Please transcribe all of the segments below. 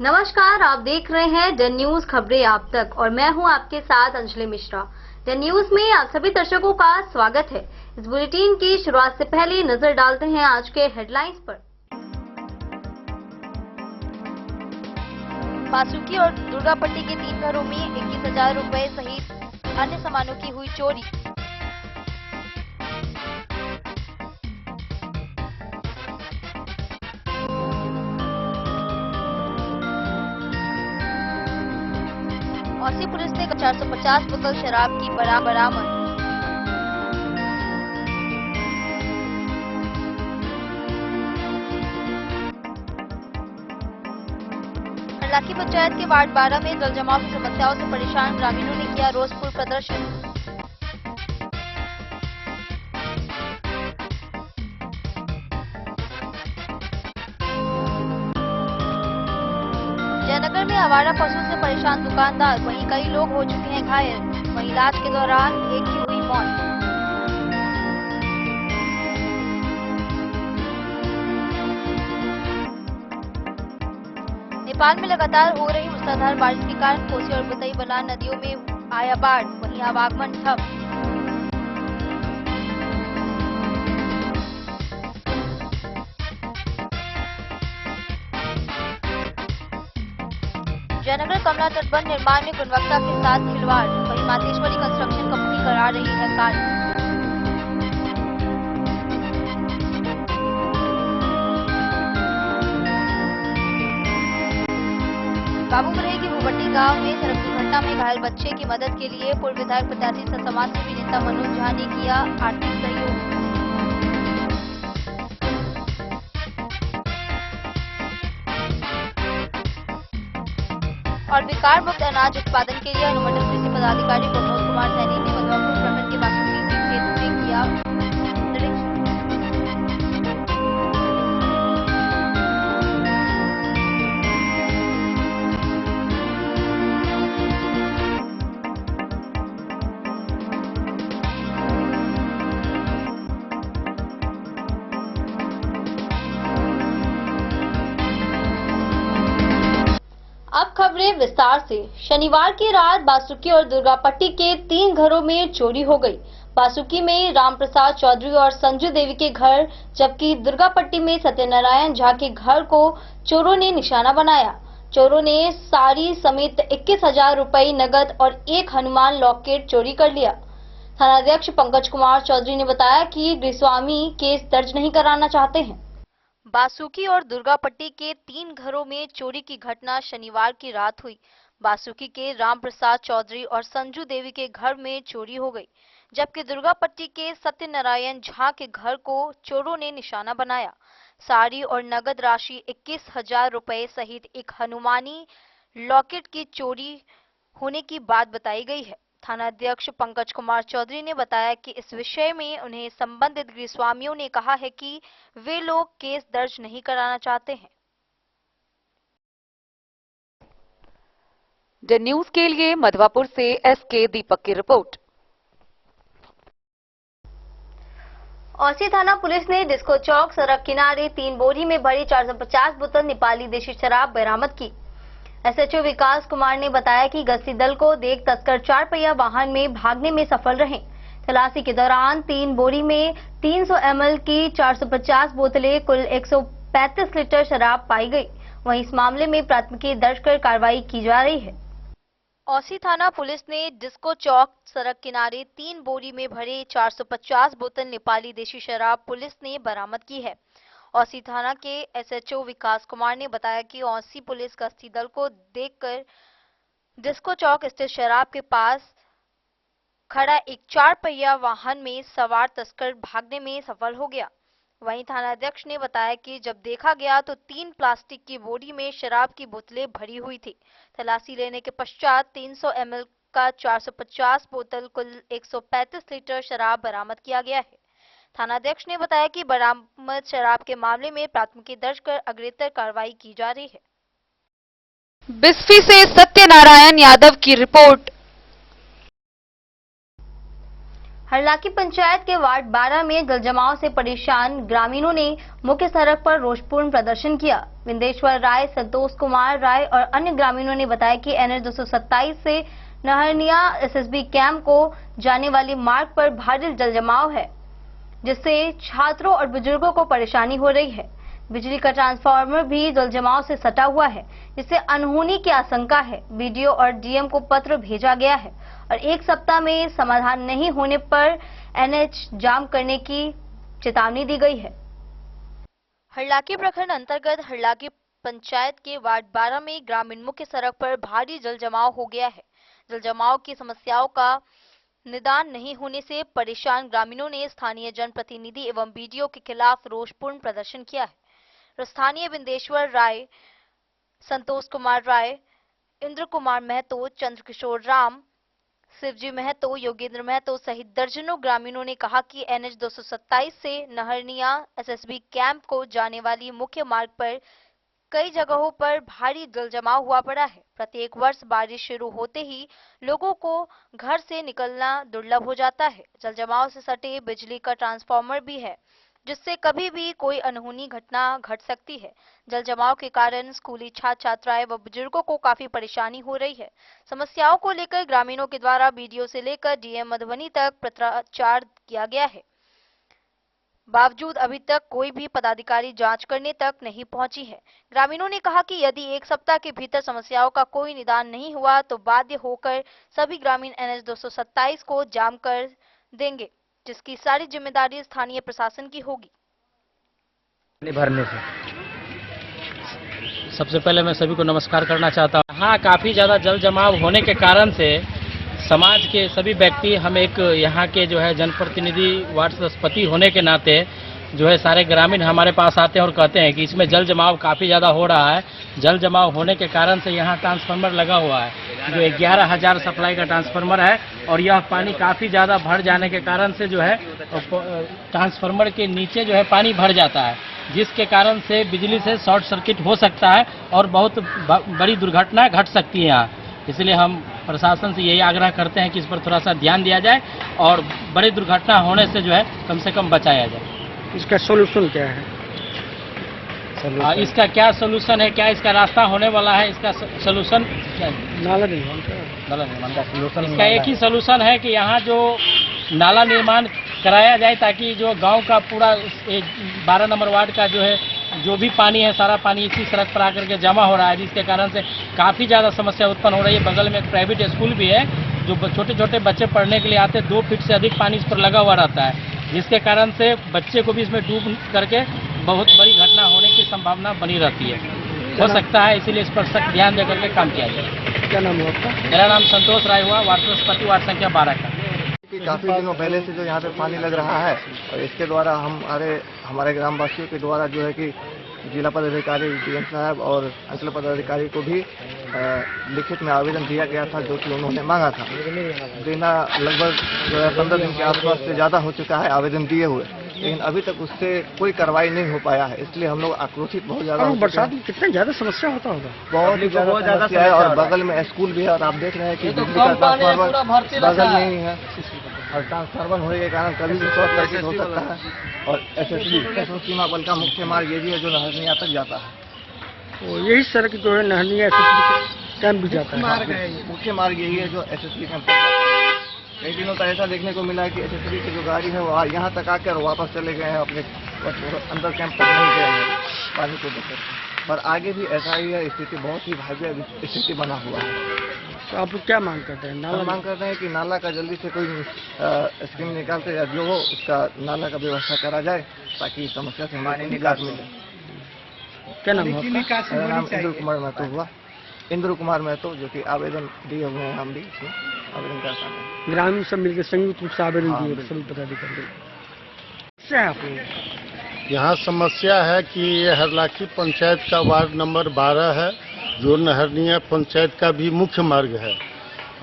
नमस्कार, आप देख रहे हैं द न्यूज खबरें आप तक और मैं हूं आपके साथ अंजलि मिश्रा। द न्यूज में आप सभी दर्शकों का स्वागत है। इस बुलेटिन की शुरुआत से पहले नजर डालते हैं आज के हेडलाइंस पर। बासुकी और दुर्गापट्टी के 3 घरों में 21,000 रुपए सहित अन्य सामानों की हुई चोरी। औसी पुलिस ने 450 बोतल शराब की बरामद। हरलाखी पंचायत के वार्ड 12 में जल जमाव की समस्याओं से परेशान ग्रामीणों ने किया रोषपूर्ण प्रदर्शन। जयनगर में आवारा पशु से परेशान दुकानदार, वहीं कई लोग हो चुके हैं घायल। वहीं इलाज के दौरान एक की हुई मौत। नेपाल में लगातार हो रही मूसलाधार बारिश के कारण कोसी और बुतई बलान नदियों में आया बाढ़, वहीं आवागमन ठप। जयनगर कमला तटबंध निर्माण में गुणवत्ता के साथ खिलवाड़, वहीं मातेश्वरी कंस्ट्रक्शन कंपनी करा रही है कार्य। बाबूगढ़े की भूबट्टी गांव में सड़क दुर्घटना में घायल बच्चे की मदद के लिए पूर्व विधायक प्रत्याशी सह समाज सेवी नेता मनोज झा ने किया आर्थिक सहयोग। और विकार मुक्त अनाज उत्पादन के लिए अनुमंडल कृषि पदाधिकारी प्रमोद कुमार सैनी ने मधुआपुर प्रखंड के बासुकी के खेत में किया निरीक्षण। अब खबरें विस्तार से। शनिवार की रात बासुकी और दुर्गापट्टी के 3 घरों में चोरी हो गई। बासुकी में रामप्रसाद चौधरी और संजू देवी के घर, जबकि दुर्गापट्टी में सत्यनारायण झा के घर को चोरों ने निशाना बनाया। चोरों ने साड़ी समेत 21,000 रुपए नगद और एक हनुमान लॉकेट चोरी कर लिया। थानाध्यक्ष पंकज कुमार चौधरी ने बताया कि गृहस्वामी केस दर्ज नहीं कराना चाहते हैं। बासुकी और दुर्गापट्टी के 3 घरों में चोरी की घटना शनिवार की रात हुई। बासुकी के रामप्रसाद चौधरी और संजू देवी के घर में चोरी हो गई, जबकि दुर्गापट्टी के सत्यनारायण झा के घर को चोरों ने निशाना बनाया। साड़ी और नगद राशि 21,000 रुपए सहित एक हनुमानी लॉकेट की चोरी होने की बात बताई गई है। थानाध्यक्ष पंकज कुमार चौधरी ने बताया कि इस विषय में उन्हें संबंधित गृहस्वामियों ने कहा है कि वे लोग केस दर्ज नहीं कराना चाहते हैं। द न्यूज के लिए मधवापुर से एसके दीपक की रिपोर्ट। औसी थाना पुलिस ने डिस्को चौक सड़क किनारे 3 बोरी में भरी 450 बोतल नेपाली देशी शराब बरामद की। एसएचओ विकास कुमार ने बताया कि गश्ती दल को देख तस्कर 4 पहिया वाहन में भागने में सफल रहे। तलाशी के दौरान 3 बोरी में 300 ml की 450 बोतलें कुल 135 लीटर शराब पाई गई। वहीं इस मामले में प्राथमिकी दर्ज कर कार्रवाई की जा रही है। औसी थाना पुलिस ने डिस्को चौक सड़क किनारे 3 बोरी में भरे 450 बोतल नेपाली देशी शराब पुलिस ने बरामद की है। औसी थाना के एसएचओ विकास कुमार ने बताया कि औसी पुलिस गश्ती दल को देखकर डिस्को चौक स्थित शराब के पास खड़ा एक 4 पहिया वाहन में सवार तस्कर भागने में सफल हो गया। वहीं थानाध्यक्ष ने बताया कि जब देखा गया तो 3 प्लास्टिक की बोरी में शराब की बोतलें भरी हुई थी। तलाशी लेने के पश्चात 300 ml का 450 बोतल कुल 135 लीटर शराब बरामद किया गया है। थानाध्यक्ष ने बताया कि बरामद शराब के मामले में प्राथमिकी दर्ज कर अग्रेतर कार्रवाई की जा रही है। बिस्फी से सत्यनारायण यादव की रिपोर्ट। हरलाकी पंचायत के वार्ड 12 में जलजमाव से परेशान ग्रामीणों ने मुख्य सड़क पर रोषपूर्ण प्रदर्शन किया। विंदेश्वर राय, संतोष कुमार राय और अन्य ग्रामीणों ने बताया कि NH 227 से नहरनिया SSB कैंप को जाने वाली मार्ग पर भारी जलजमाव है, जिससे छात्रों और बुजुर्गों को परेशानी हो रही है। बिजली का ट्रांसफार्मर भी जलजमाव से सटा हुआ है, जिससे अनहोनी की आशंका है। BDO और DM को पत्र भेजा गया है और 1 सप्ताह में समाधान नहीं होने पर NH जाम करने की चेतावनी दी गई है। हरलाकी प्रखंड अंतर्गत हरलाकी पंचायत के वार्ड 12 में ग्रामीण मुख्य सड़क पर भारी जलजमाव हो गया है। जलजमाव की समस्याओं का निदान नहीं होने से परेशान ग्रामीणों ने स्थानीय जनप्रतिनिधि एवं BDO के खिलाफ रोषपूर्ण प्रदर्शन किया है। स्थानीय विंदेश्वर राय, संतोष कुमार राय, इंद्र कुमार महतो, चंद्रकिशोर राम, शिवजी महतो, योगेंद्र महतो सहित दर्जनों ग्रामीणों ने कहा कि NH 227 से नहरनिया SSB कैंप को जाने वाली मुख्य मार्ग पर कई जगहों पर भारी जलजमाव हुआ पड़ा है। प्रत्येक वर्ष बारिश शुरू होते ही लोगों को घर से निकलना दुर्लभ हो जाता है। जलजमाव से सटे बिजली का ट्रांसफार्मर भी है, जिससे कभी भी कोई अनहोनी घटना घट सकती है। जलजमाव के कारण स्कूली छात्र छात्राएं व बुजुर्गों को काफी परेशानी हो रही है। समस्याओं को लेकर ग्रामीणों के द्वारा BDO से लेकर DM मधुबनी तक पत्राचार किया गया है। बावजूद अभी तक कोई भी पदाधिकारी जांच करने तक नहीं पहुंची है। ग्रामीणों ने कहा कि यदि 1 सप्ताह के भीतर समस्याओं का कोई निदान नहीं हुआ तो बाध्य होकर सभी ग्रामीण NH 227 को जाम कर देंगे, जिसकी सारी जिम्मेदारी स्थानीय प्रशासन की होगी। भरने से सबसे पहले मैं सभी को नमस्कार करना चाहता हूँ। हाँ, काफ़ी ज़्यादा जल जमाव होने के कारण से समाज के सभी व्यक्ति, हम एक यहाँ के जो है जनप्रतिनिधि वार्ड सदस्य होने के नाते जो है सारे ग्रामीण हमारे पास आते हैं और कहते हैं कि इसमें जल जमाव काफ़ी ज़्यादा हो रहा है। जल जमाव होने के कारण से यहाँ ट्रांसफार्मर लगा हुआ है, जो 11,000 सप्लाई का ट्रांसफार्मर है, और यह पानी काफ़ी ज़्यादा भर जाने के कारण से जो है ट्रांसफार्मर के नीचे जो है पानी भर जाता है, जिसके कारण से बिजली से शॉर्ट सर्किट हो सकता है और बहुत बड़ी दुर्घटना घट सकती है यहाँ। इसलिए हम प्रशासन से यही आग्रह करते हैं कि इस पर थोड़ा सा ध्यान दिया जाए और बड़ी दुर्घटना होने से जो है कम से कम बचाया जाए। इसका सोल्यूशन क्या है? इसका क्या सोल्यूशन है, क्या इसका रास्ता होने वाला है, इसका सोल्यूशन क्या है? नाला निर्माण का सोल्यूशन। इसका एक ही सोल्यूशन है कि यहाँ जो नाला निर्माण कराया जाए, ताकि जो गांव का पूरा 12 नंबर वार्ड का जो है जो भी पानी है, सारा पानी इसी सड़क पर आकर के जमा हो रहा है, जिसके कारण से काफ़ी ज़्यादा समस्या उत्पन्न हो रही है। बगल में एक प्राइवेट स्कूल भी है, जो छोटे छोटे बच्चे पढ़ने के लिए आते हैं। 2 फीट से अधिक पानी इस पर लगा हुआ रहता है, जिसके कारण से बच्चे को भी इसमें डूब करके बहुत बड़ी घटना होने की संभावना बनी रहती है, हो सकता है। इसीलिए इस पर सख्त ध्यान देकर के काम किया जाए। क्या नाम है आपका? मेरा नाम संतोष राय हुआ, वार्ड सदस्य वार्ड संख्या 12 का। काफ़ी दिनों पहले से जो यहाँ पे पानी लग रहा है, और इसके द्वारा हमारे ग्रामवासियों के द्वारा जो है कि जिला पदाधिकारी DM साहब और अंचल पदाधिकारी को भी लिखित में आवेदन दिया गया था, जो कि उन्होंने मांगा था। देना लगभग जो है 15 दिन के आसपास से ज़्यादा हो चुका है आवेदन दिए हुए, लेकिन अभी तक उससे कोई कार्रवाई नहीं हो पाया है। इसलिए हम लोग आक्रोशित बहुत ज़्यादा। बरसात में कितना ज़्यादा समस्या होता होगा? बहुत ही ज़्यादा समस्या है, और बगल में स्कूल भी है, और आप देख रहे हैं कि बिजली का ट्रांसफार्मर बगल में ही है, और ट्रांसफार्मर होने के कारण कभी भी शॉर्ट सर्किट हो सकता है। और SSB सीमा बल का मुख्य मार्ग ये भी है, जो नहरनिया तक जाता है। तो यही सड़क जो है नहरनिया कैंप भी जाता है। मुख्य मार्ग यही है, जो SSB कैंप। कई दिनों तक ऐसा देखने को मिला है कि SSB की जो गाड़ी है वो यहाँ तक आकर वापस चले गए हैं, अपने अंदर कैंप तक नहीं गए हैं पानी को देखकर। पर आगे भी ऐसा ही है, स्थिति बहुत ही भयावह स्थिति बना हुआ है। तो आप क्या मांग करते हैं? हम मांग करते हैं कि नाला का जल्दी से कोई स्कीम निकालते या जो हो उसका नाला का व्यवस्था करा जाए, ताकि समस्या से हमारे निकास मिले। क्या नाम है आपका? मेरा नाम इंद्र कुमार महतो हुआ, इंद्र कुमार महतो, जो कि आवेदन दिए हुए हैं, हम भी इसमें आवेदन करता हूँ। ग्रामीण सब मिलकर संयुक्त रूप से आवेदन दिए सभी पदाधिकारी। यहाँ समस्या है कि ये हरलाकी पंचायत का वार्ड नंबर 12 है, जो नहरनिया पंचायत का भी मुख्य मार्ग है,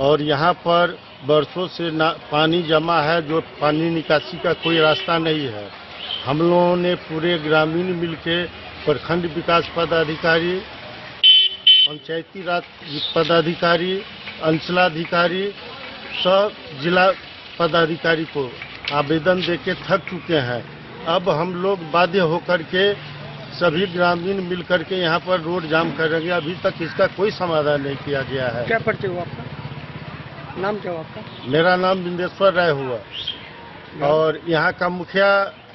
और यहाँ पर बरसों से पानी जमा है, जो पानी निकासी का कोई रास्ता नहीं है। हम लोगों ने पूरे ग्रामीण मिलके प्रखंड विकास पदाधिकारी, पंचायती राज पदाधिकारी, अंचलाधिकारी, सब जिला पदाधिकारी को आवेदन देके थक चुके हैं। अब हम लोग बाध्य होकर के सभी ग्रामीण मिलकर के यहाँ पर रोड जाम करेंगे। अभी तक इसका कोई समाधान नहीं किया गया है। क्या परिचय हुआ आपका? नाम क्या हुआ आपका? मेरा नाम बिंदेश्वर राय हुआ और यहाँ का मुखिया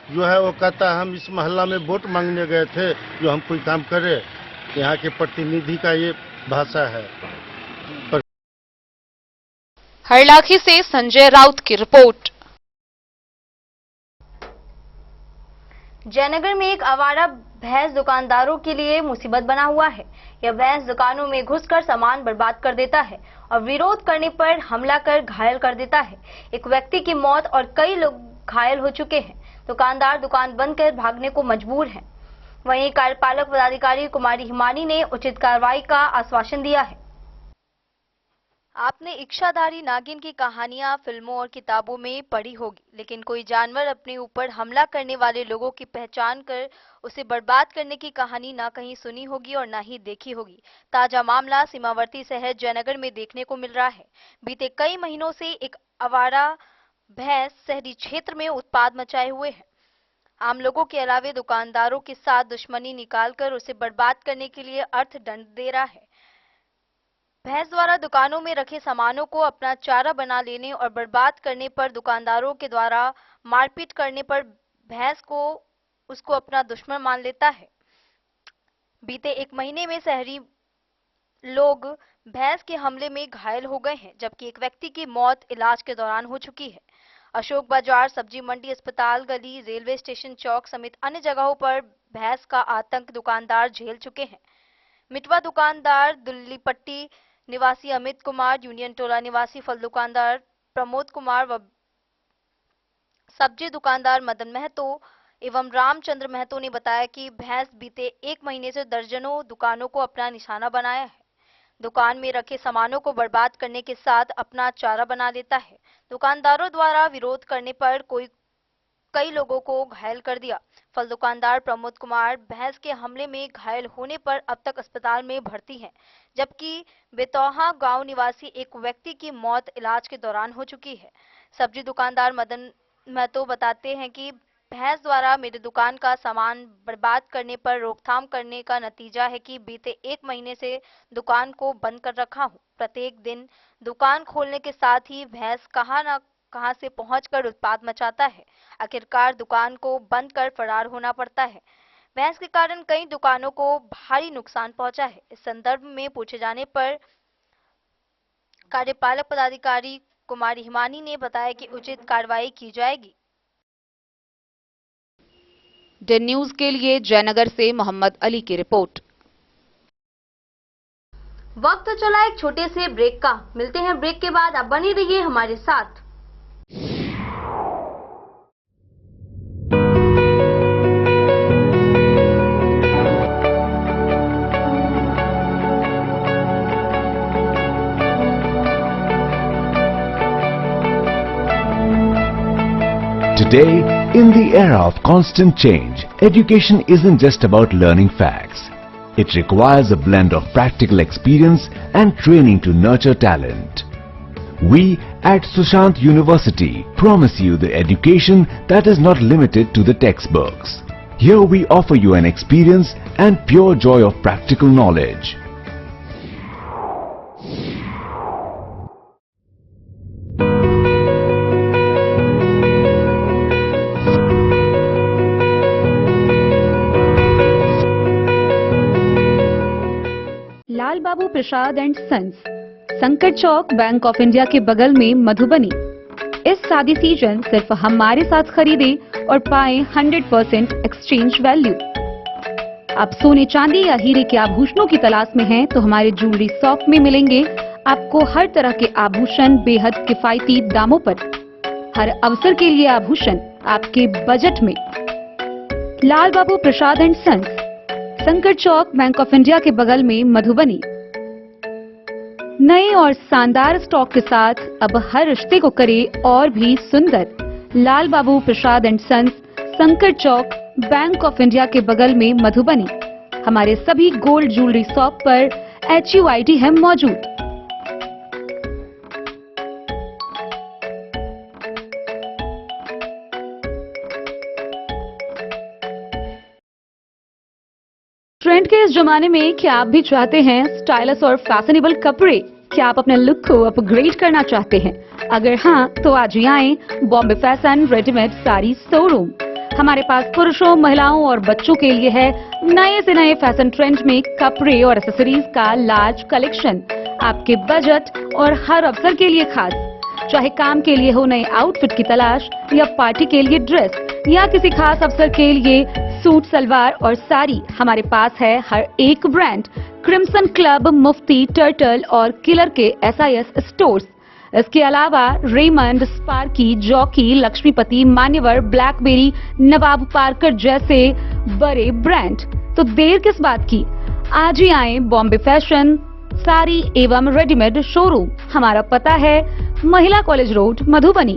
जो है वो कहता है हम इस मोहल्ला में वोट मांगने गए थे, जो हम कोई काम करे। यहाँ के प्रतिनिधि का ये भाषा है। हरलाखी से संजय राउत की रिपोर्ट। जयनगर में एक आवारा भैंस दुकानदारों के लिए मुसीबत बना हुआ है। यह भैंस दुकानों में घुसकर सामान बर्बाद कर देता है और विरोध करने पर हमला कर घायल कर देता है। एक व्यक्ति की मौत और कई लोग घायल हो चुके हैं। दुकानदार दुकान बंद कर भागने को मजबूर हैं। वहीं कार्यपालक पदाधिकारी कुमारी हिमानी ने उचित कार्रवाई का आश्वासन दिया है। आपने इच्छाधारी नागिन की कहानियां फिल्मों और किताबों में पढ़ी होगी, लेकिन कोई जानवर अपने ऊपर हमला करने वाले लोगों की पहचान कर उसे बर्बाद करने की कहानी ना कहीं सुनी होगी और ना ही देखी होगी। ताजा मामला सीमावर्ती शहर जयनगर में देखने को मिल रहा है। बीते कई महीनों से एक आवारा भैंस शहरी क्षेत्र में उत्पाद मचाए हुए है। आम लोगों के अलावे दुकानदारों के साथ दुश्मनी निकालकर उसे बर्बाद करने के लिए अर्थदंड दे रहा है। भैंस द्वारा दुकानों में रखे सामानों को अपना चारा बना लेने और बर्बाद करने पर, दुकानदारों के द्वारा मारपीट करने पर भैंस को उसको अपना दुश्मन मान लेता है। बीते एक महीने में शहरी लोग भैंस के हमले में घायल हो गए हैं, जबकि एक व्यक्ति की मौत इलाज के दौरान हो चुकी है। अशोक बाजार, सब्जी मंडी, अस्पताल गली, रेलवे स्टेशन चौक समेत अन्य जगहों पर भैंस का आतंक दुकानदार झेल चुके हैं। मिटवा दुकानदार दुल्लीपट्टी निवासी अमित कुमार, यूनियन टोला निवासी फल दुकानदार प्रमोद कुमार व सब्जी दुकानदार मदन महतो एवं रामचंद्र महतो ने बताया कि भैंस बीते एक महीने से दर्जनों दुकानों को अपना निशाना बनाया है। दुकान में रखे सामानों को बर्बाद करने के साथ अपना चारा बना लेता है। दुकानदारों द्वारा विरोध करने पर कई लोगों को घायल कर दिया। फल दुकानदार प्रमोद कुमार भैंस के हमले में घायल होने पर अब तक अस्पताल में भर्ती हैं, जबकि बेतौहा गांव निवासी एक व्यक्ति की मौत इलाज के दौरान हो चुकी है। सब्जी दुकानदार मदन महतो बताते हैं कि भैंस द्वारा मेरी दुकान का सामान बर्बाद करने पर रोकथाम करने का नतीजा है कि बीते एक महीने से दुकान को बंद कर रखा हूं। प्रत्येक दिन दुकान खोलने के साथ ही भैंस कहां से पहुंचकर उत्पाद मचाता है। आखिरकार दुकान को बंद कर फरार होना पड़ता है। भैंस के कारण कई दुकानों को भारी नुकसान पहुंचा है। इस संदर्भ में पूछे जाने पर कार्यपालक पदाधिकारी कुमारी हिमानी ने बताया कि उचित कार्रवाई की जाएगी। डे न्यूज के लिए जयनगर से मोहम्मद अली की रिपोर्ट। वक्त चला एक छोटे से ब्रेक का। मिलते हैं ब्रेक के बाद। आप बने रहिए हमारे साथ। Today, in the era of constant change, education isn't just about learning facts. It requires a blend of practical experience and training to nurture talent. We at Sushant University promise you the education that is not limited to the textbooks. Here we offer you an experience and pure joy of practical knowledge. Lal Babu Prasad and sons, Sankat Chowk, bank of India के बगल में, मधुबनी। इस शादी season सिर्फ हमारे साथ खरीदे और पाएं 100% एक्सचेंज वैल्यू। आप सोने चांदी या हीरे के आभूषणों की तलाश में हैं तो हमारे ज्वेलरी शॉप में मिलेंगे आपको हर तरह के आभूषण बेहद किफायती दामों पर। हर अवसर के लिए आभूषण आपके बजट में। लाल Babu Prasad and sons, Sankat Chowk, bank of India के बगल में, मधुबनी। नए और शानदार स्टॉक के साथ अब हर रिश्ते को करे और भी सुंदर। लाल Babu Prasad and sons, Sankat Chowk, bank of India के बगल में, मधुबनी। हमारे सभी गोल्ड ज्वेलरी शॉप पर HUID है मौजूद। के इस जमाने में क्या आप भी चाहते हैं स्टाइलिश और फैशनेबल कपड़े? क्या आप अपने लुक को अपग्रेड करना चाहते हैं? अगर हाँ, तो आज ही आए Bombay fashion readymade sari showroom. हमारे पास पुरुषों, महिलाओं और बच्चों के लिए है नए से नए फैशन ट्रेंड में कपड़े और एक्सेसरीज का लार्ज कलेक्शन, आपके बजट और हर अवसर के लिए खास। चाहे काम के लिए हो नए आउटफिट की तलाश, या पार्टी के लिए ड्रेस, या किसी खास अवसर के लिए सूट, सलवार और साड़ी, हमारे पास है हर एक ब्रांड। क्रिम्सन क्लब, मुफ्ती, टर्टल और किलर के SIS स्टोर्स। इसके अलावा रेमंड, स्पार्की, जॉकी, लक्ष्मीपति, मान्यवर, ब्लैकबेरी, नवाब पार्कर जैसे बड़े ब्रांड। तो देर किस बात की, आज ही आए बॉम्बे फैशन साड़ी एवं रेडीमेड शोरूम। हमारा पता है महिला कॉलेज रोड, मधुबनी।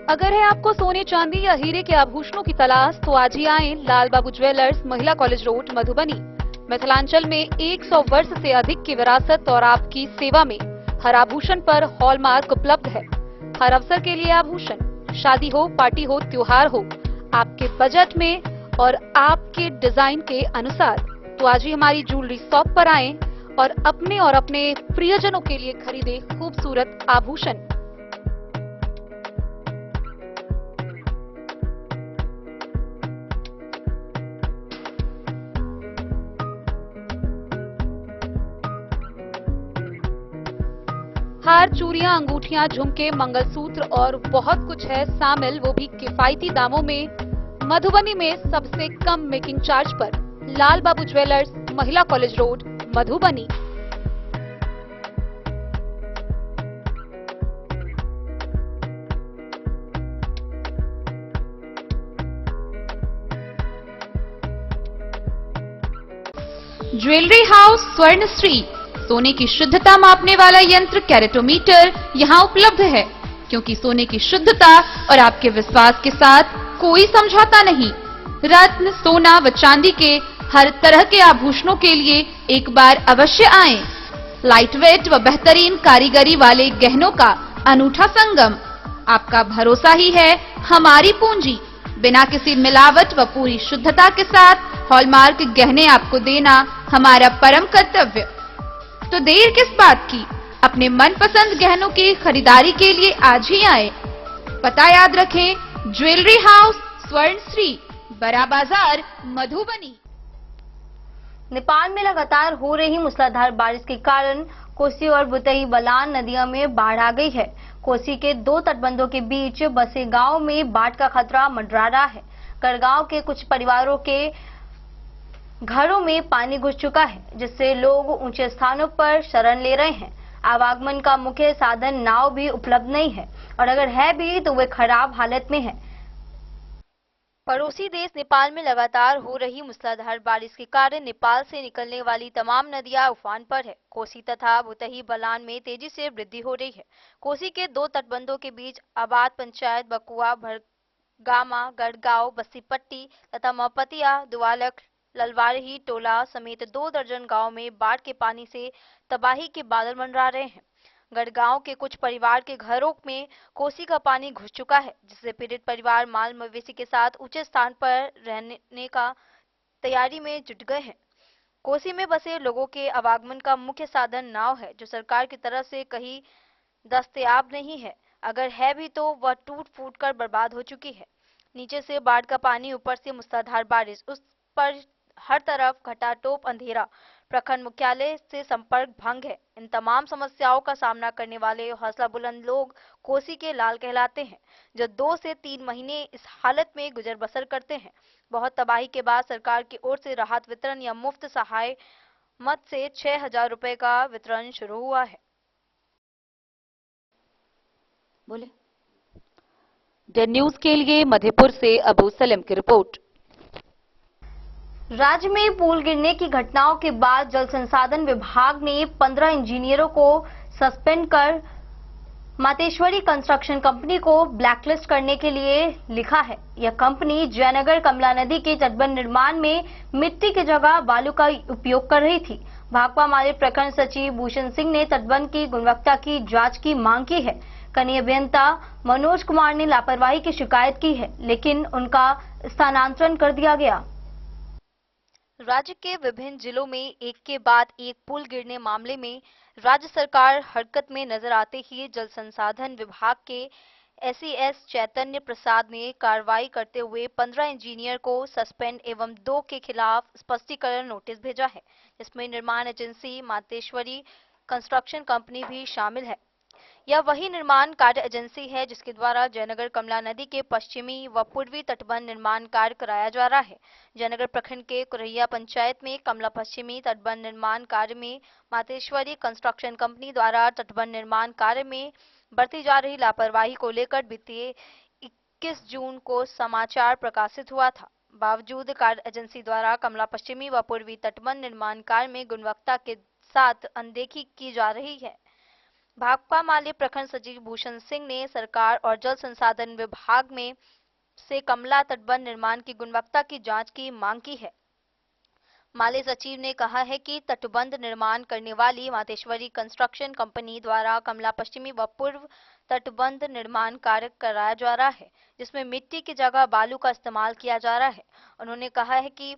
अगर है आपको सोने, चांदी या हीरे के आभूषणों की तलाश, तो आज ही आए लाल बाबू ज्वेलर्स, महिला कॉलेज रोड, मधुबनी। मिथिलांचल में 100 वर्ष से अधिक की विरासत और आपकी सेवा में हर आभूषण पर हॉलमार्क उपलब्ध है। हर अवसर के लिए आभूषण, शादी हो, पार्टी हो, त्योहार हो, आपके बजट में और आपके डिजाइन के अनुसार। तो आज ही हमारी ज्वेलरी शॉप पर आएं और अपने प्रियजनों के लिए खरीदे खूबसूरत आभूषण। हार, चूड़ियां, अंगूठियां, झुमके, मंगलसूत्र और बहुत कुछ है शामिल, वो भी किफायती दामों में। मधुबनी में सबसे कम मेकिंग चार्ज पर लाल बाबू ज्वेलर्स, महिला college road, Madhubani. Jewellery house Swarnashree, सोने की शुद्धता मापने वाला यंत्र कैरेटोमीटर यहाँ उपलब्ध है, क्योंकि सोने की शुद्धता और आपके विश्वास के साथ कोई समझौता नहीं। रत्न, सोना व चांदी के हर तरह के आभूषणों के लिए एक बार अवश्य आएं। लाइट वेट व बेहतरीन कारीगरी वाले गहनों का अनूठा संगम। आपका भरोसा ही है हमारी पूंजी। बिना किसी मिलावट व पूरी शुद्धता के साथ हॉलमार्क गहने आपको देना हमारा परम कर्तव्य। तो देर किस बात की, अपने मनपसंद गहनों की खरीदारी के लिए आज ही आए। पता याद रखें, ज्वेलरी हाउस स्वर्णश्री, बड़ा बाजार, मधुबनी। नेपाल में लगातार हो रही मूसलाधार बारिश के कारण कोसी और बुतही बलान नदियों में बाढ़ आ गई है। कोसी के 2 तटबंधों के बीच बसे गांव में बाढ़ का खतरा मंडरा रहा है। गढ़गांव के कुछ परिवारों के घरों में पानी घुस चुका है, जिससे लोग ऊंचे स्थानों पर शरण ले रहे हैं। आवागमन का मुख्य साधन नाव भी उपलब्ध नहीं है, और अगर है भी तो वे खराब हालत में है। पड़ोसी देश नेपाल में लगातार हो रही मूसलाधार बारिश के कारण नेपाल से निकलने वाली तमाम नदियां उफान पर है। कोसी तथा भुतही बलान में तेजी से वृद्धि हो रही है। कोसी के 2 तटबंधों के बीच आबाद पंचायत बकुआ, भरगामा, गढ़गांव, बस्सीपट्टी तथा मपतिया, दुआलख, ललवारही टोला समेत 2 दर्जन गांव में बाढ़ के पानी से तबाही के बादल मंडरा रहे हैं। गढ़गांव के कुछ परिवार के घरों में कोसी का पानी घुस चुका है, जिससे पीड़ित परिवार माल मवेशी के साथ ऊंचे स्थान पर रहने का तैयारी में जुट गए हैं। कोसी में बसे लोगों के आवागमन का मुख्य साधन नाव है, जो सरकार की तरफ से कहीं दस्तयाब नहीं है। अगर है भी तो वह टूट फूट कर बर्बाद हो चुकी है। नीचे से बाढ़ का पानी, ऊपर से मूसलाधार बारिश, उस पर हर तरफ घटाटोप अंधेरा, प्रखंड मुख्यालय से संपर्क भंग है। इन तमाम समस्याओं का सामना करने वाले हौसला बुलंद लोग कोसी के लाल कहलाते हैं, जो 2 से 3 महीने इस हालत में गुजर बसर करते हैं। बहुत तबाही के बाद सरकार की ओर से राहत वितरण या मुफ्त सहाय मद से 6,000 रुपए का वितरण शुरू हुआ है। बोले द न्यूज के लिए मधेपुर से अबू सलेम की रिपोर्ट। राज्य में पुल गिरने की घटनाओं के बाद जल संसाधन विभाग ने 15 इंजीनियरों को सस्पेंड कर मातेश्वरी कंस्ट्रक्शन कंपनी को ब्लैकलिस्ट करने के लिए लिखा है। यह कंपनी जयनगर कमला नदी के तटबंध निर्माण में मिट्टी की जगह बालू का उपयोग कर रही थी। भाकपा माले प्रखंड सचिव भूषण सिंह ने तटबंध की गुणवत्ता की जांच की मांग की है। कनीय अभियंता मनोज कुमार ने लापरवाही की शिकायत की है, लेकिन उनका स्थानांतरण कर दिया गया। राज्य के विभिन्न जिलों में एक के बाद एक पुल गिरने मामले में राज्य सरकार हरकत में नजर आते ही जल संसाधन विभाग के एसईएस चैतन्य प्रसाद ने कार्रवाई करते हुए 15 इंजीनियर को सस्पेंड एवं 2 के खिलाफ स्पष्टीकरण नोटिस भेजा है, जिसमें निर्माण एजेंसी मातेश्वरी कंस्ट्रक्शन कंपनी भी शामिल है। यह वही निर्माण कार्य एजेंसी है जिसके द्वारा जयनगर कमला नदी के पश्चिमी व पूर्वी तटबंध निर्माण कार्य कराया जा रहा है। जयनगर प्रखंड के कुरैया पंचायत में कमला पश्चिमी तटबंध निर्माण कार्य में मातेश्वरी कंस्ट्रक्शन कंपनी द्वारा तटबंध निर्माण कार्य में बरती जा रही लापरवाही को लेकर बीते 21 जून को समाचार प्रकाशित हुआ था। बावजूद कार्य एजेंसी द्वारा कमला पश्चिमी व पूर्वी तटबंध निर्माण कार्य में गुणवत्ता के साथ अनदेखी की जा रही है। भाकपा माले प्रखंड सचिव भूषण सिंह ने सरकार और जल संसाधन विभाग में से कमला तटबंध निर्माण की गुणवत्ता की जांच की मांग की है। माले सचिव ने कहा है कि तटबंध निर्माण करने वाली मातेश्वरी कंस्ट्रक्शन कंपनी द्वारा कमला पश्चिमी व पूर्व तटबंध निर्माण कार्य कराया जा रहा है, जिसमें मिट्टी की जगह बालू का इस्तेमाल किया जा रहा है। उन्होंने कहा है कि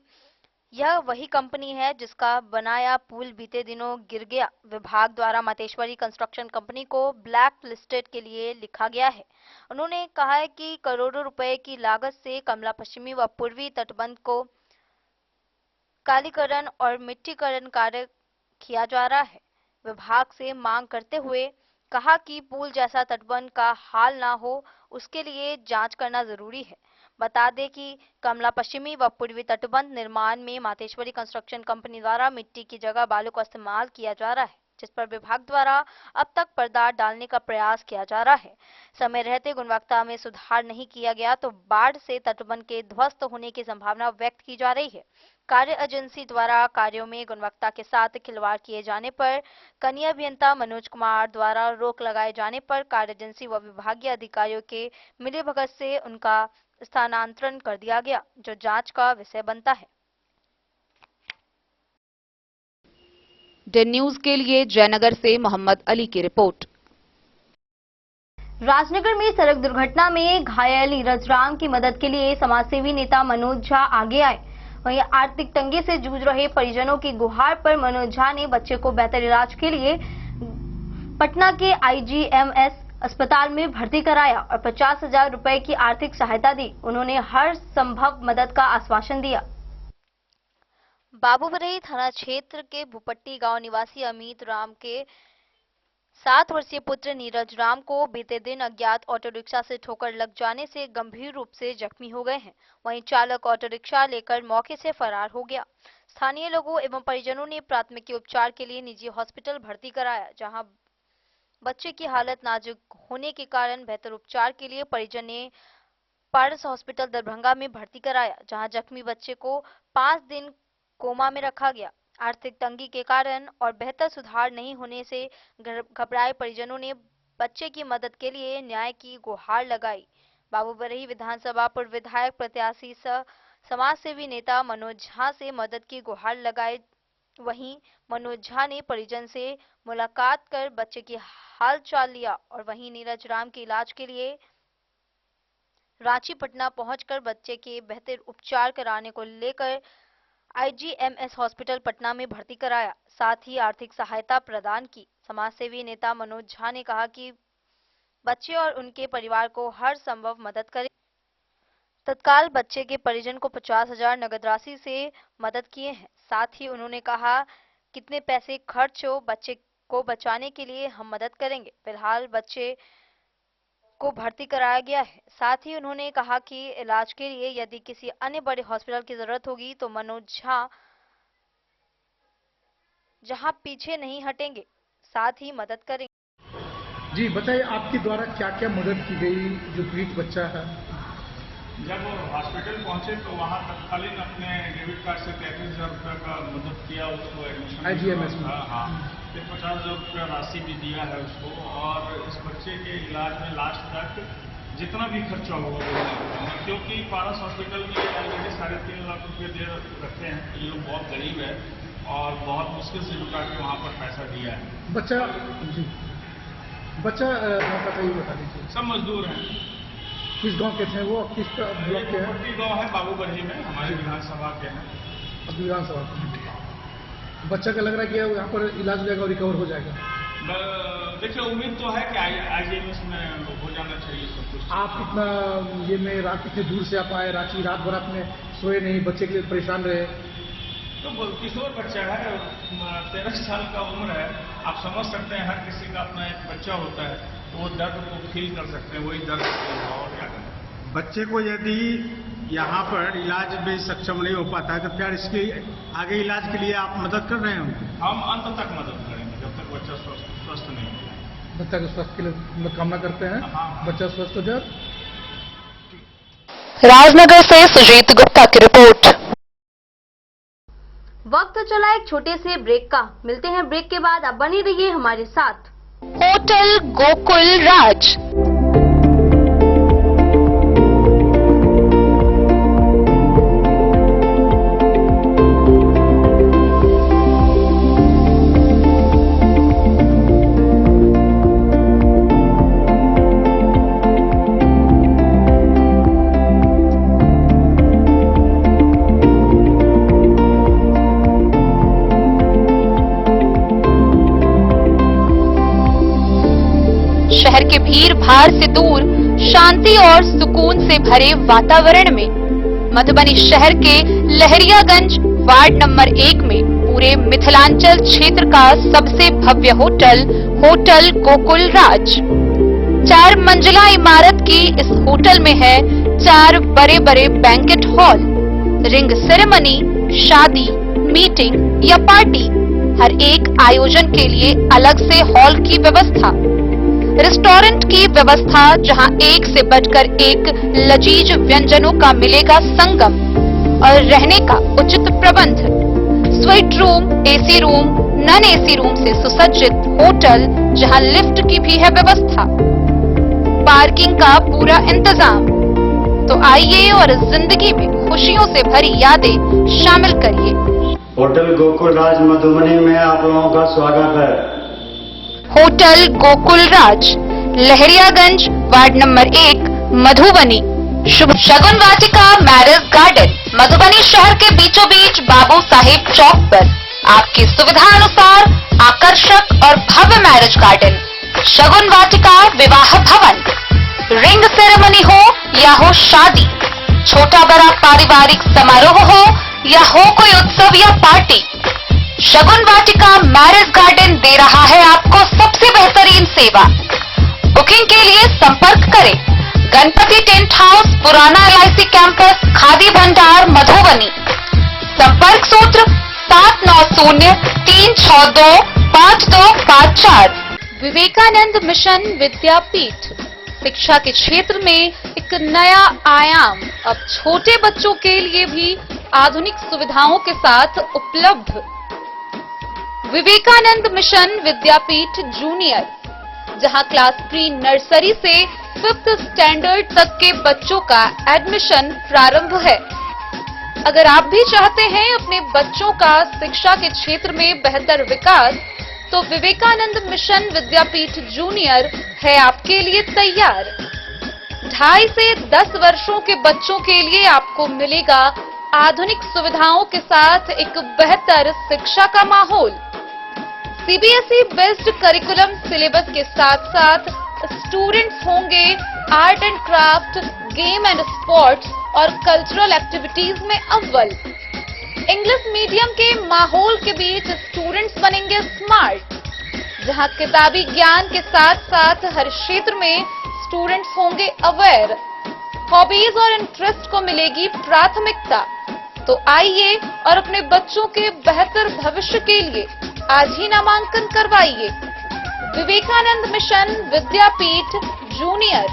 यह वही कंपनी है जिसका बनाया पुल बीते दिनों गिर गया। विभाग द्वारा मातेश्वरी कंस्ट्रक्शन कंपनी को ब्लैक लिस्टेड के लिए लिखा गया है। उन्होंने कहा है कि करोड़ों रुपए की लागत से कमला पश्चिमी व पूर्वी तटबंध को कालीकरण और मिट्टीकरण कार्य किया जा रहा है। विभाग से मांग करते हुए कहा कि पुल जैसा तटबंध का हाल ना हो, उसके लिए जांच करना जरूरी है। बता दें कि कमला पश्चिमी व पूर्वी तटबंध निर्माण में मातेश्वरी कंस्ट्रक्शन कंपनी द्वारा मिट्टी की जगह बालू का इस्तेमाल किया जा रहा है, जिस पर विभाग द्वारा अब तक पर्दा डालने का प्रयास किया जा रहा है। समय रहते गुणवत्ता में सुधार नहीं किया गया तो बाढ़ से तटबंध के ध्वस्त होने की संभावना व्यक्त की जा रही है। कार्य एजेंसी द्वारा कार्यों में गुणवत्ता के साथ खिलवाड़ किए जाने पर कनीय अभियंता मनोज कुमार द्वारा रोक लगाए जाने पर कार्य एजेंसी व विभागीय अधिकारियों के मिलीभगत से उनका स्थानांतरण कर दिया गया, जो जांच का विषय बनता है। डे न्यूज के लिए जयनगर से मोहम्मद अली की रिपोर्ट। राजनगर में सड़क दुर्घटना में घायल नीरज राम की मदद के लिए समाजसेवी नेता मनोज झा आगे आए। वहीं आर्थिक तंगी से जूझ रहे परिजनों की गुहार पर मनोज झा ने बच्चे को बेहतर इलाज के लिए पटना के IGMS अस्पताल में भर्ती कराया और 50,000 रुपए की आर्थिक सहायता दी। उन्होंने हर संभव मदद का आश्वासन दिया। बाबूबरही थाना क्षेत्र के भूपट्टी गांव निवासी अमित राम के 7 वर्षीय पुत्र नीरज राम को बीते दिन अज्ञात ऑटो रिक्शा से ठोकर लग जाने से गंभीर रूप से जख्मी हो गए हैं। वहीं चालक ऑटो रिक्शा लेकर मौके से फरार हो गया। स्थानीय लोगों एवं परिजनों ने प्राथमिक उपचार के लिए निजी हॉस्पिटल भर्ती कराया, जहां बच्चे की हालत नाजुक होने के कारण बेहतर उपचार के लिए परिजन ने पारस हॉस्पिटल दरभंगा में भर्ती कराया, जहां जख्मी बच्चे को 5 दिन कोमा में रखा गया। आर्थिक तंगी के कारण और बेहतर सुधार नहीं होने से घबराए परिजनों ने बच्चे की मदद के लिए न्याय की गुहार लगाई। बाबूबरही विधानसभा पूर्व विधायक प्रत्याशी समाज सेवी नेता मनोज झा से मदद की गुहार लगाई। वहीं मनोज झा ने परिजन से मुलाकात कर बच्चे की हाल चाल लिया और वहीं नीरज राम के इलाज के लिए रांची पटना पहुंचकर बच्चे के बेहतर उपचार कराने को लेकर IGMS हॉस्पिटल पटना में भर्ती कराया, साथ ही आर्थिक सहायता प्रदान की। समाजसेवी नेता मनोज झा ने कहा कि बच्चे और उनके परिवार को हर संभव मदद करें। तत्काल बच्चे के परिजन को 50,000 नगद राशि से मदद किए हैं। साथ ही उन्होंने कहा कितने पैसे खर्च हो, बच्चे को बचाने के लिए हम मदद करेंगे। फिलहाल बच्चे को भर्ती कराया गया है। साथ ही उन्होंने कहा कि इलाज के लिए यदि किसी अन्य बड़े हॉस्पिटल की जरूरत होगी तो मनोज झा जहां पीछे नहीं हटेंगे, साथ ही मदद करेंगे। जी बताइए, आपके द्वारा क्या क्या मदद की गई जो पीड़ित बच्चा है? जब हॉस्पिटल पहुंचे तो वहां तत्कालीन अपने डेबिट कार्ड से 33,000 रुपये का मदद किया उसको एडमिशन IGMS में। हाँ, फिर 50,000 रुपये राशि भी दिया है उसको, और इस बच्चे के इलाज में लास्ट तक जितना भी खर्चा होगा वो, क्योंकि पारस हॉस्पिटल में ऑलरेडी 3.5 लाख रुपये दे रखे हैं। ये लोग बहुत गरीब है और बहुत मुश्किल से जुटा के वहाँ पर पैसा दिया है। बच्चा जी बच्चा गाँव का सही बता दीजिए। सब मजदूर हैं। किस गांव के थे वो, किस ब्लॉक के हैं? मोटी गाँव है, बाबूगढ़ी में, हमारे विधानसभा के हैं। अब विधानसभा के। बच्चा का लग रहा है कि यहाँ पर इलाज हो जाएगा और रिकवर हो जाएगा। देखिए, उम्मीद तो है कि IJMS में हो जाना चाहिए सब कुछ। आप कितना ये में रात इतने दूर से आप आए रांची, रात भर आपने सोए नहीं, बच्चे के लिए परेशान रहे? तो किशोर बच्चा है, 13 साल का उम्र है। आप समझ सकते हैं, हर किसी का अपना एक बच्चा होता है, तो वो दर्द को फील कर सकते हैं, वही दर्द और क्या करें। बच्चे को यदि यहाँ पर इलाज में सक्षम नहीं हो पाता है तो क्या इसके आगे इलाज के लिए आप मदद कर रहे हैं? हम अंत तक मदद करेंगे जब तक बच्चा स्वस्थ नहीं होगा। बच्चा के स्वास्थ्य के लिए कामना करते हैं। बच्चा स्वस्थ हो जाए। राजनगर से सुजीत गुप्ता की रिपोर्ट। वक्त चला एक छोटे से ब्रेक का। मिलते हैं ब्रेक के बाद, आप बनी रहिए हमारे साथ। होटल गोकुल राज। शहर के भीड़ भाड़ से दूर शांति और सुकून से भरे वातावरण में मधुबनी शहर के लहरियागंज वार्ड नंबर 1 में पूरे मिथिलांचल क्षेत्र का सबसे भव्य होटल होटल गोकुल राज। 4 मंजिला इमारत की इस होटल में है 4 बड़े बड़े बैंकेट हॉल, रिंग सेरेमनी, शादी, मीटिंग या पार्टी, हर एक आयोजन के लिए अलग से हॉल की व्यवस्था, रेस्टोरेंट की व्यवस्था जहां एक से बढ़कर एक लजीज व्यंजनों का मिलेगा संगम और रहने का उचित प्रबंध, suite room, AC room, non AC room से सुसज्जित होटल जहां लिफ्ट की भी है व्यवस्था, पार्किंग का पूरा इंतजाम। तो आइए और जिंदगी में खुशियों से भरी यादें शामिल करिए। होटल गोकुल राज मधुबनी में आप लोगों का स्वागत है। होटल गोकुल राज, लहरियागंज वार्ड नंबर 1, मधुबनी। शुभ शगुन वाटिका मैरिज गार्डन, मधुबनी शहर के बीचों बीच बाबू साहिब चौक पर आपकी सुविधा अनुसार आकर्षक और भव्य मैरिज गार्डन, शगुन वाटिका विवाह भवन। रिंग सेरेमनी हो या हो शादी, छोटा बड़ा पारिवारिक समारोह हो या हो कोई उत्सव या पार्टी, शगुन वाटिका मैरिज गार्डन दे रहा है आपको सबसे बेहतरीन सेवा। बुकिंग के लिए संपर्क करें गणपति टेंट हाउस, पुराना LIC कैंपस, खादी भंडार, मधुबनी। संपर्क सूत्र 7903625254। विवेकानंद मिशन विद्यापीठ, शिक्षा के क्षेत्र में एक नया आयाम अब छोटे बच्चों के लिए भी आधुनिक सुविधाओं के साथ उपलब्ध। विवेकानंद मिशन विद्यापीठ जूनियर, जहां क्लास प्री नर्सरी से 5th स्टैंडर्ड तक के बच्चों का एडमिशन प्रारंभ है। अगर आप भी चाहते हैं अपने बच्चों का शिक्षा के क्षेत्र में बेहतर विकास, तो विवेकानंद मिशन विद्यापीठ जूनियर है आपके लिए तैयार। 2.5 से 10 वर्षों के बच्चों के लिए आपको मिलेगा आधुनिक सुविधाओं के साथ एक बेहतर शिक्षा का माहौल। CBSE बेस्ड करिकुलम सिलेबस के साथ साथ स्टूडेंट्स होंगे art and craft, game and sports और कल्चरल एक्टिविटीज में अव्वल। इंग्लिश मीडियम के माहौल के बीच स्टूडेंट्स बनेंगे स्मार्ट, जहां किताबी ज्ञान के साथ साथ हर क्षेत्र में स्टूडेंट्स होंगे अवेयर। हॉबीज और इंटरेस्ट को मिलेगी प्राथमिकता। तो आइए और अपने बच्चों के बेहतर भविष्य के लिए आज ही नामांकन करवाइए। विवेकानंद मिशन विद्यापीठ जूनियर,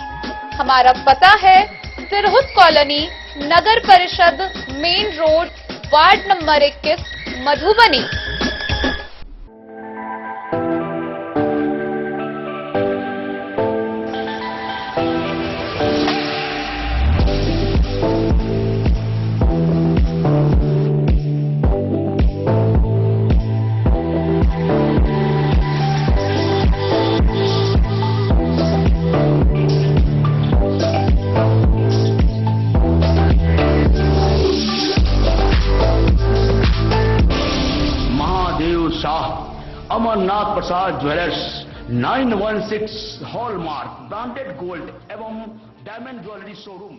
हमारा पता है तिरहुत कॉलोनी, नगर परिषद, main road, ward number 21, Madhubani. Amarnath Prasad jewellers 916 hallmark branded gold एवं डायमंड ज्वेलरी शोरूम।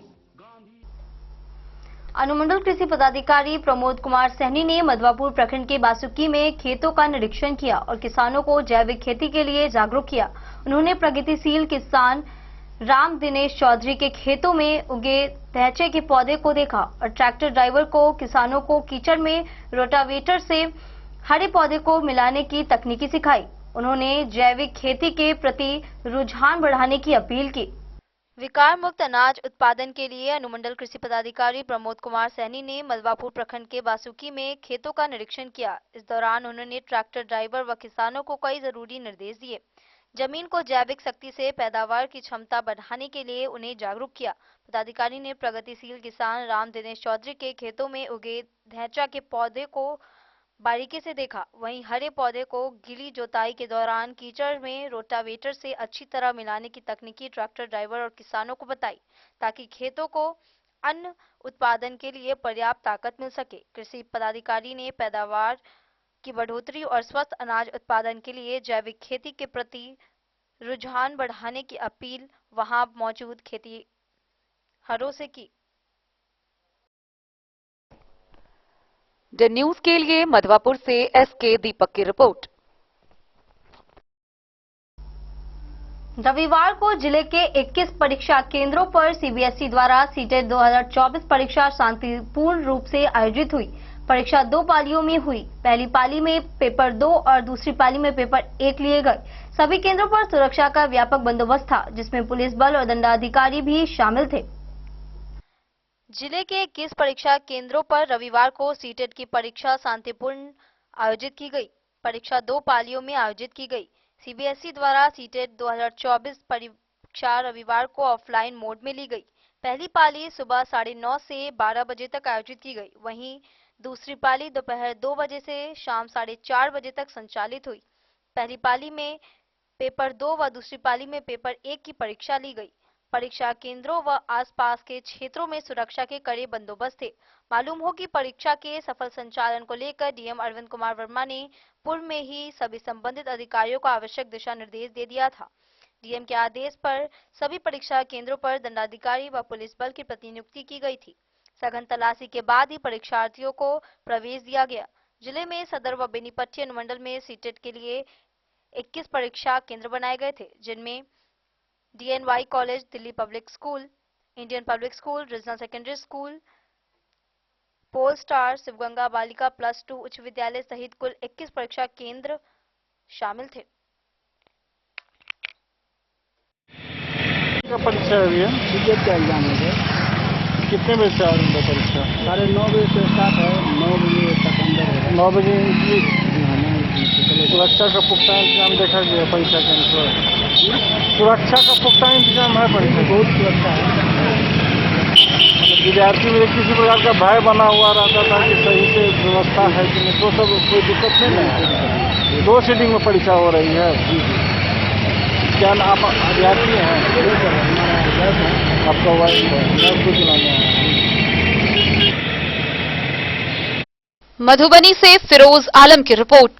अनुमंडल कृषि पदाधिकारी प्रमोद कुमार सैनी ने मधवापुर प्रखंड के बासुकी में खेतों का निरीक्षण किया और किसानों को जैविक खेती के लिए जागरूक किया। उन्होंने प्रगतिशील किसान राम दिनेश चौधरी के खेतों में उगे धैचे के पौधे को देखा और ट्रैक्टर ड्राइवर को किसानों को कीचड़ में रोटावेटर से हरे पौधे को मिलाने की तकनीकी सिखाई। उन्होंने जैविक खेती के प्रति रुझान बढ़ाने की अपील की। विकार मुक्त अनाज उत्पादन के लिए अनुमंडल कृषि पदाधिकारी प्रमोद कुमार सैनी ने मधवापुर प्रखंड के बासुकी में खेतों का निरीक्षण किया। इस दौरान उन्होंने ट्रैक्टर ड्राइवर व किसानों को कई जरूरी निर्देश दिए। जमीन को जैविक शक्ति से पैदावार की क्षमता बढ़ाने के लिए उन्हें जागरूक किया। पदाधिकारी ने प्रगतिशील किसान राम दिनेश चौधरी के खेतों में उगे धैंचा के पौधे को बारीकी से देखा। वहीं हरे पौधे को गीली जोताई के दौरान कीचड़ में रोटावेटर से अच्छी तरह मिलाने की तकनीकी ट्रैक्टर ड्राइवर और किसानों को बताई, ताकि खेतों को अन्न उत्पादन के लिए पर्याप्त ताकत मिल सके। कृषि पदाधिकारी ने पैदावार की बढ़ोतरी और स्वस्थ अनाज उत्पादन के लिए जैविक खेती के प्रति रुझान बढ़ाने की अपील वहां मौजूद खेतीहरों से की। द न्यूज के लिए मधवापुर से एसके दीपक की रिपोर्ट। रविवार को जिले के 21 परीक्षा केंद्रों पर सीबीएसई द्वारा सीटेट 2024 परीक्षा शांतिपूर्ण रूप से आयोजित हुई। परीक्षा 2 पालियों में हुई। पहली पाली में पेपर 2 और दूसरी पाली में पेपर 1 लिए गए। सभी केंद्रों पर सुरक्षा का व्यापक बंदोबस्त था, जिसमें पुलिस बल और दंडाधिकारी भी शामिल थे। जिले के 21 परीक्षा केंद्रों पर रविवार को सीटेट की परीक्षा शांतिपूर्ण आयोजित की गई। परीक्षा 2 पालियों में आयोजित की गई। सीबीएसई द्वारा सीटेट 2024 परीक्षा रविवार को ऑफलाइन मोड में ली गई। पहली पाली सुबह 9:30 से 12 बजे तक आयोजित की गई। वहीं दूसरी पाली दोपहर 2 बजे से शाम 4:30 बजे तक संचालित हुई। पहली पाली में पेपर 2 व दूसरी पाली में पेपर 1 की परीक्षा ली गई। परीक्षा केंद्रों व आसपास के क्षेत्रों में सुरक्षा के कड़े बंदोबस्त थे। मालूम हो कि परीक्षा के सफल संचालन को लेकर डीएम अरविंद कुमार वर्मा ने पूर्व में ही सभी संबंधित अधिकारियों को आवश्यक दिशा निर्देश दे दिया था। डीएम के आदेश पर सभी परीक्षा केंद्रों पर दंडाधिकारी व पुलिस बल की प्रतिनियुक्ति की गई थी। सघन तलाशी के बाद ही परीक्षार्थियों को प्रवेश दिया गया। जिले में सदर व बेनीपट्टी अनुमंडल में सीटेट के लिए 21 परीक्षा केंद्र बनाए गए थे, जिनमें DNY college, Delhi public school, Indian public school, regional secondary school, pole star, Shivganga बालिका +2 उच्च विद्यालय सहित कुल 21 परीक्षा केंद्र शामिल थे। परीक्षा अभी है, सीटेट का एग्जाम है। कितने बजे से आरंभ है परीक्षा? 9:30 बजे से स्टार्ट है, 9 बजे तक अंदर है। 9 बजे सुरक्षा का पुख्ता इंतजाम देखा गया परीक्षा केंद्र पर। सुरक्षा का पुख्ता इंतजाम है परीक्षा, बहुत सुरक्षा है। विद्यार्थी में किसी प्रकार का भय बना हुआ रहता था कि सही से व्यवस्था है कि नहीं, तो सब कोई दिक्कत नहीं है। 2 सीटिंग में परीक्षा हो रही है। क्या आप विद्यार्थी हैं? आपका वाइफ है? मधुबनी से फिरोज आलम की रिपोर्ट।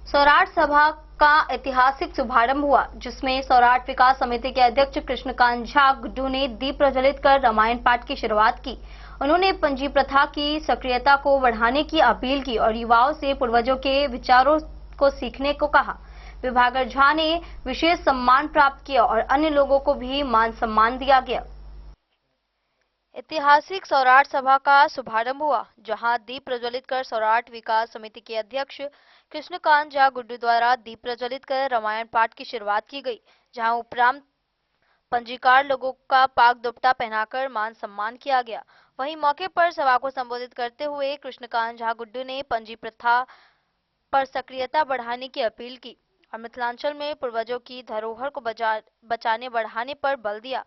सौराठ सभा का ऐतिहासिक शुभारंभ हुआ, जिसमें सौराठ विकास समिति के अध्यक्ष कृष्णकांत झा गुड्डू ने दीप प्रज्वलित कर रामायण पाठ की शुरुआत की। उन्होंने पंजी प्रथा की सक्रियता को बढ़ाने की अपील की और युवाओं से पूर्वजों के विचारों को सीखने को कहा। विभागर झा ने विशेष सम्मान प्राप्त किया और अन्य लोगों को भी मान सम्मान दिया गया। ऐतिहासिक सौराठ सभा का शुभारंभ हुआ, जहां दीप प्रज्वलित कर सौराठ विकास समिति के अध्यक्ष कृष्णकांत झा गुड्डू द्वारा दीप प्रज्वलित कर रामायण पाठ की शुरुआत की गई, जहां उपरांत पंजीकार लोगों का पाक दुपट्टा पहनाकर मान सम्मान किया गया। वहीं मौके पर सभा को संबोधित करते हुए कृष्णकांत झा गुड्डू ने पंजी प्रथा पर सक्रियता बढ़ाने की अपील की और मिथिलांचल में पूर्वजों की धरोहर को बचाने बढ़ाने पर बल दिया।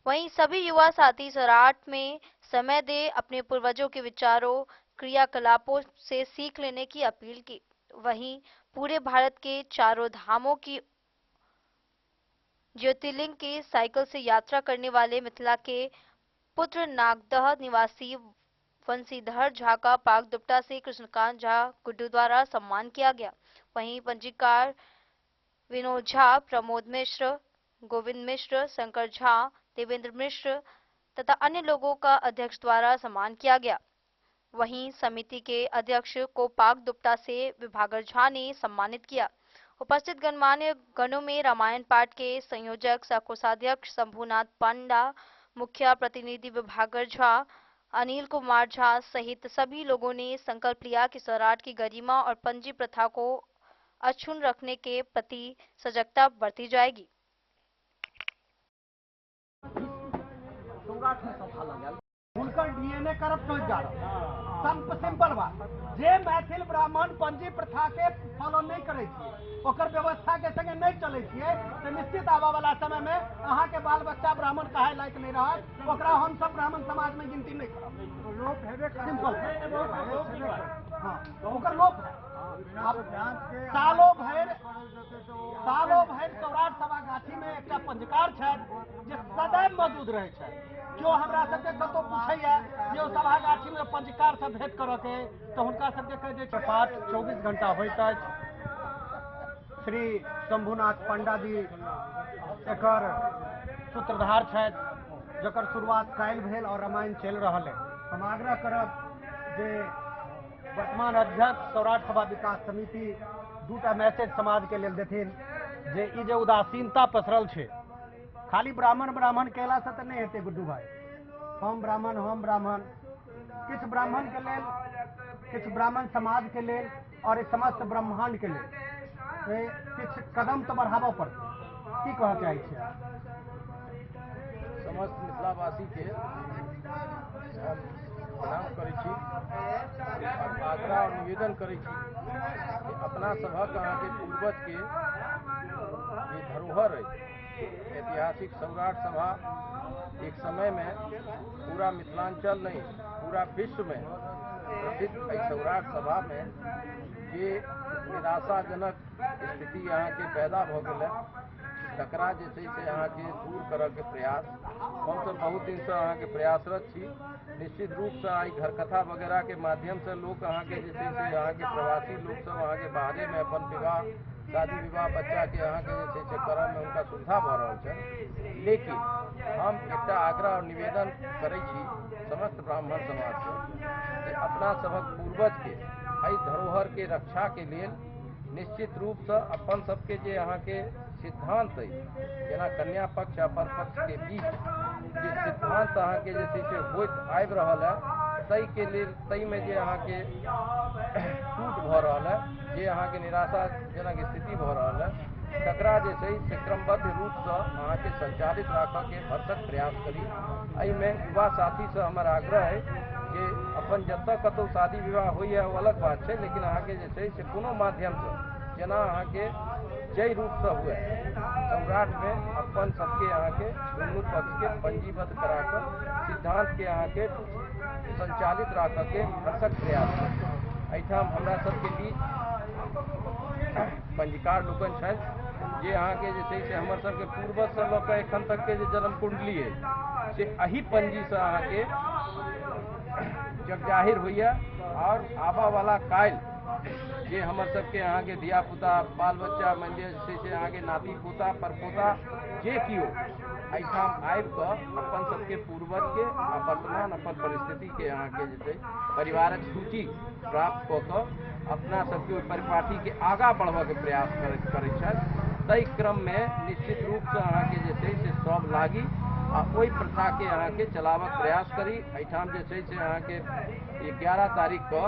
वहीं सभी युवा साथी सौराठ में समय दे अपने पूर्वजों के विचारों क्रियाकलापों से सीख लेने की अपील की। वहीं पूरे भारत के चारों धामों की ज्योतिर्लिंग की साइकिल से यात्रा करने वाले मिथिला के पुत्र नागदह निवासी फंसीधर झा का पाक दुपट्टा से कृष्णकांत झा गुड्डू द्वारा सम्मान किया गया। वहीं पंजीकार विनोद झा, प्रमोद मिश्र, गोविंद मिश्र, शंकर झा, देवेंद्र मिश्र तथा अन्य लोगों का अध्यक्ष द्वारा सम्मान किया गया। वहीं समिति के अध्यक्ष को पाक दुपट्टा से विभागर झा ने सम्मानित किया। उपस्थित गणमान्य गणों में रामायण पाठ के संयोजक सह कोषाध्यक्ष शंभुनाथ पांडा, मुखिया प्रतिनिधि विभागर झा, अनिल कुमार झा सहित सभी लोगों ने संकल्प लिया कि सौराठ की गरिमा और पंजी प्रथा को अक्षुण्ण रखने के प्रति सजगता बरती जाएगी। हुनकर डीएनए करप्ट हो जा रहा सिंपल बात जे मैथिल ब्राह्मण पंजी प्रथा के फॉलो नहीं करे ओकर व्यवस्था के संगे नहीं चले तो निश्चित आवा वाला समय में अहाँ के बाल बच्चा ब्राह्मण कहे लायक नहीं रहा ओकरा हम सब ब्राह्मण समाज में गिनती नहीं करब। लोप हेबे सिंपल हाँ ओकर लोप है। सालों भर सौराठ सभा गाछी में एक पंजीकार है जे सदैव मौजूद रहे छै। जो हमरा सबके कतो पूछैया जे सभा गाछी में पंजीकार से भेंट करऽ के तो हुनका सबके कह दे पाठ 24 घंटा होइत अछि। श्री शंभुनाथ पांडा जी एकर सूत्रधार छथि जकर शुरुआत काल्हि भेल और रामायण चलि रहल है। हम आग्रह करब जे वर्तमान अध्यक्ष सौराठ सभा विकास समिति दूटा मैसेज समाज के लेल देथिन जे ई जे उदासीनता पसरल छै खाली ब्राह्मण कहला से तो नहीं हेतै गुड्डू भाई। हम ब्राह्मण किछ ब्राह्मण के लेल किछ ब्राह्मण समाज के लेल और इस समस्त ब्रह्मांड के लेल किछ कदम तो बढ़ाबऽ पड़तै। की कहऽ चाहै छियै? समस्त मिथिलावासी के प्रणाम करै छी, आग्रह और निवेदन करै छी कि अपना सभक अहाँके पूर्वज के जे धरोहर है ऐतिहासिक सौराठ सभा एक समय में पूरा मिथिलांचल नहीं पूरा विश्व में प्रसिद्ध सौराठ सभा में जे निराशाजनक स्थिति यहाँ के पैदा भ गए तकरा जे छै से यहाँ के दूर करऽ के प्रयास हम सब बहुत दिन से अहाँ के प्रयासरत छी। निश्चित रूप से आई घर कथा वगैरह के माध्यम से लोग अहाँ के जे छै से यहाँ के प्रवासी लोग सब अहाँ के बाहरे में अपन विवाह शादी विवाह बच्चा के अहाँ के जे छै से करऽ में उनका सुविधा भ रहल छै। लेकिन हम एकटा आग्रह और निवेदन करै छी समस्त ब्राह्मण समाज से कि अपना सबक पूर्वज के एहि धरोहर के रक्षा के लेल निश्चित रूप से अपन सबके जे अहाँ के सिद्धांत है जेना कन्या पक्ष आ वर पक्ष के बीच जे सिद्धांत अहाँ के जे छै से होइत आबि रहल है ताहि के लेल ताहि में जे अहाँ के टूट भ रहल है जे अहाँ के निराशाजनक स्थिति भ रहल है तकरा जे छै से क्रमबद्ध रूप से अहाँ के संचालित राखऽ के भरसक प्रयास करी। एहि में युवा साथी से हमर आग्रह है कि अपन जतऽ कतौ शादी विवाह होइए वो अलग बात है लेकिन अहाँ के जे छै से कोनो माध्यम से जेना अहाँ के जय रूप से हुए सौराठ में अपन सबके अहाँ के दुनू पक्ष के पंजीबद्ध करा कर सिद्धांत के अहाँ के संचालित राखऽ के भरसक प्रयास करी। एहिठाम हमरा सबके बीच पंजीकार लोकन छथि जे अहाँ के जे छै से हमर सबके पूर्वज से लऽ कऽ एखन तक के जे जन्म कुंडली है से एही पंजी से अहाँ के जग जाहिर होइए और आबा वाला काल जे हमर सबके अहाँ के धिया पुता बाल बच्चा मान जे छै से अहाँ के नाती पोता परपोता जे कियो एहिठाम आबि कऽ अपन सबके पूर्वज के आ वर्तमान अपन परिस्थिति के अहाँ के जे छै परिवारक सूची प्राप्त कऽ कऽ अपना सबके ओहि परिपाटी के आगाँ बढ़बऽ के प्रयास करै छथि। ताहि क्रम में निश्चित रूप से अहाँ के जे छै से सब लागी आ ओहि प्रथा के अहाँ के चलाबक प्रयास करी। एहिठाम जे छै से अहाँ के 11 तारीख को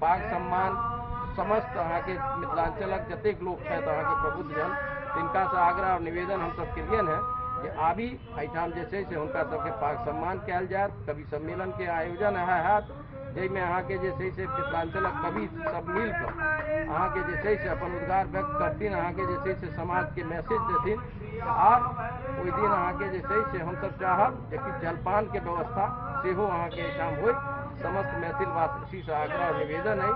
पाग सम्मान समस्त अहाँ के मिथिलांचलक जतेक लोग छथि अहाँ के प्रबुद्ध जन तिनका से आग्रह और निवेदन हम सब केलियन है कि आबी एहिठाम जे छै से हुनका सबके पाग सम्मान कयल जायत। कवि सम्मेलन के आयोजन हैत जाहिमे अहाँ के जे छै से मिथिलांचलक कवि सब मिल कऽ अहाँ के जे छै से अपन उद्गार व्यक्त करथिन अहाँ के जे छै से समाज के मैसेज देथिन और ओहि दिन अहाँ के जे छै से हम सब चाहब जे कि जलपान के व्यवस्था सेहो अहाँ के एहिठाम होय। समस्त मैथिलवासी से आग्रह और निवेदन है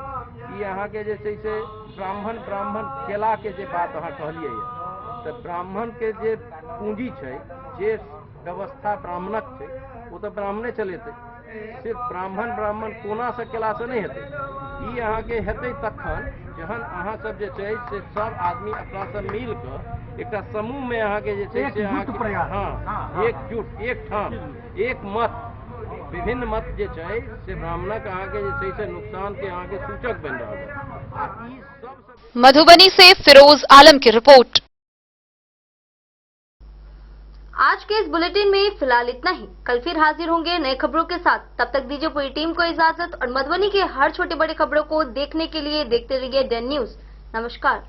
कि अहाँ के जे छै से ब्राह्मण केला के जे बात अहाँ कहलियै तो ब्राह्मण के जे पूंजी छै जे व्यवस्था ब्राह्मणक छै वो तो ब्राह्मणे चलेतै सिर्फ ब्राह्मण कोना से केला से नहीं हेतै, ई अहाँ के हेतै तखन जहन अहाँ सब जे छै से सब आदमी अपना सब मिल के एकटा समूह में अहाँ के जे छै से अहाँ के एकजुट एक ठाम एक मत विभिन्न मत जे छै से ब्राह्मणक अहाँ के जे छै से नुकसान के अहाँ के सूचक बन रहल है। मधुबनी से फिरोज आलम की रिपोर्ट। आज के इस बुलेटिन में फिलहाल इतना ही। कल फिर हाजिर होंगे नए खबरों के साथ। तब तक दीजिए पूरी टीम को इजाजत और मधुबनी के हर छोटे बड़े खबरों को देखने के लिए देखते रहिए डेन न्यूज। नमस्कार।